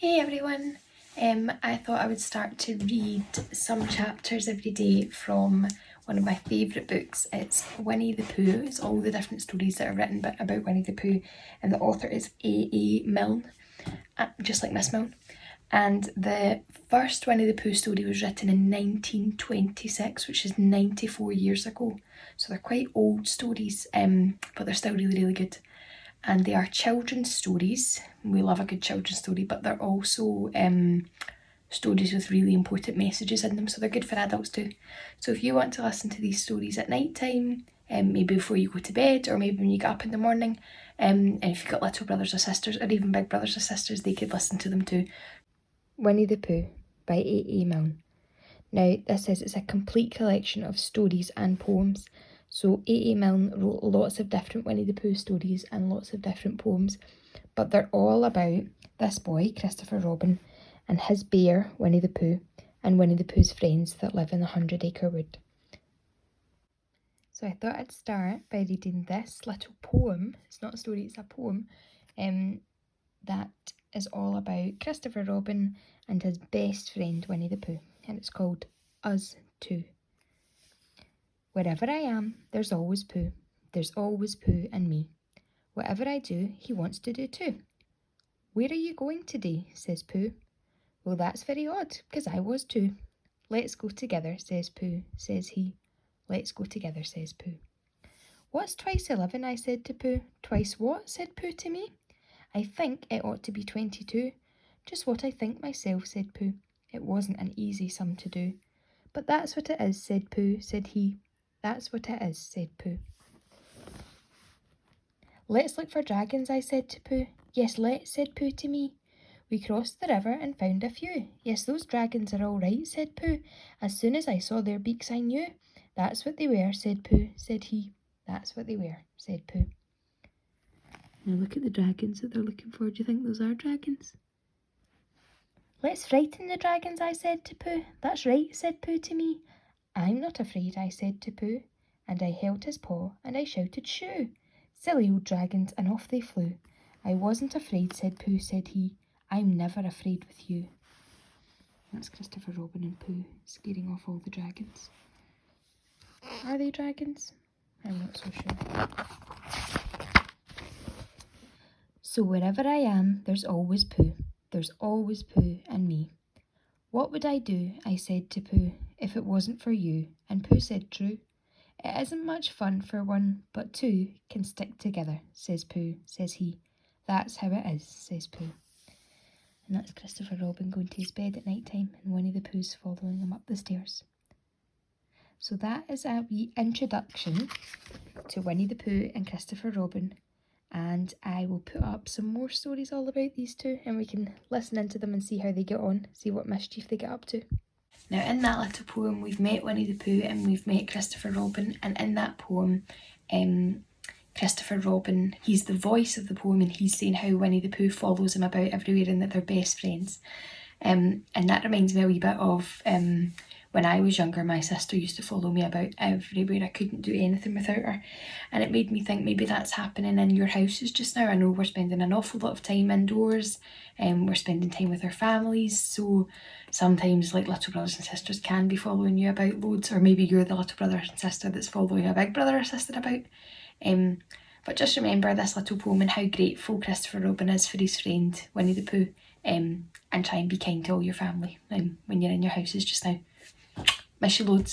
Hey everyone! I thought I would start to read some chapters every day from one of my favourite books. It's Winnie the Pooh. It's all the different stories that are written about Winnie the Pooh, and the author is A. Milne, just like Miss Milne. And the first Winnie the Pooh story was written in 1926, which is 94 years ago. So they're quite old stories, but they're still really, really good. And they are children's stories. We love a good children's story, but they're also stories with really important messages in them, so they're good for adults too. So if you want to listen to these stories at night time, maybe before you go to bed, or maybe when you get up in the morning, and if you've got little brothers or sisters, or even big brothers or sisters, they could listen to them too. Winnie the Pooh by A. Milne. Now, this it's a complete collection of stories and poems. So A. Milne wrote lots of different Winnie the Pooh stories and lots of different poems, but they're all about this boy, Christopher Robin, and his bear, Winnie the Pooh, and Winnie the Pooh's friends that live in the 100-acre wood. So I thought I'd start by reading this little poem. It's not a story, it's a poem, that is all about Christopher Robin and his best friend, Winnie the Pooh, and it's called Us Two. Wherever I am, there's always Pooh. There's always Pooh and me. Whatever I do, he wants to do too. Where are you going today? Says Pooh. Well, that's very odd, because I was too. Let's go together, says Pooh, says he. Let's go together, says Pooh. What's twice 11? I said to Pooh. Twice what? Said Pooh to me. I think it ought to be 22. Just what I think myself, said Pooh. It wasn't an easy sum to do. But that's what it is, said Pooh, said he. That's what it is, said Pooh. Let's look for dragons, I said to Pooh. Yes, let's, said Pooh to me. We crossed the river and found a few. Yes, those dragons are all right, said Pooh. As soon as I saw their beaks, I knew. That's what they were, said Pooh, said he. That's what they were, said Pooh. Now look at the dragons that they're looking for. Do you think those are dragons? Let's frighten the dragons, I said to Pooh. That's right, said Pooh to me. I'm not afraid, I said to Pooh, and I held his paw, and I shouted, shoo! Silly old dragons, and off they flew. I wasn't afraid, said Pooh, said he. I'm never afraid with you. That's Christopher Robin and Pooh scaring off all the dragons. Are they dragons? I'm not so sure. So wherever I am, there's always Pooh. There's always Pooh and me. What would I do, I said to Pooh, if it wasn't for you? And Pooh said true. It isn't much fun for one, but two can stick together, says Pooh, says he. That's how it is, says Pooh. And that's Christopher Robin going to his bed at night time, and Winnie the Pooh's following him up the stairs. So that is a wee introduction to Winnie the Pooh and Christopher Robin. And I will put up some more stories all about these two, and we can listen into them and see how they get on, see what mischief they get up to. Now in that little poem we've met Winnie the Pooh and we've met Christopher Robin, and in that poem Christopher Robin, he's the voice of the poem, and he's saying how Winnie the Pooh follows him about everywhere and that they're best friends. And that reminds me a wee bit of when I was younger, my sister used to follow me about everywhere. I couldn't do anything without her. And it made me think maybe that's happening in your houses just now. I know we're spending an awful lot of time indoors, and we're spending time with our families. So sometimes like little brothers and sisters can be following you about loads, or maybe you're the little brother and sister that's following a big brother or sister about. But just remember this little poem and how grateful Christopher Robin is for his friend Winnie the Pooh, and try and be kind to all your family when you're in your houses just now. Miss you loads.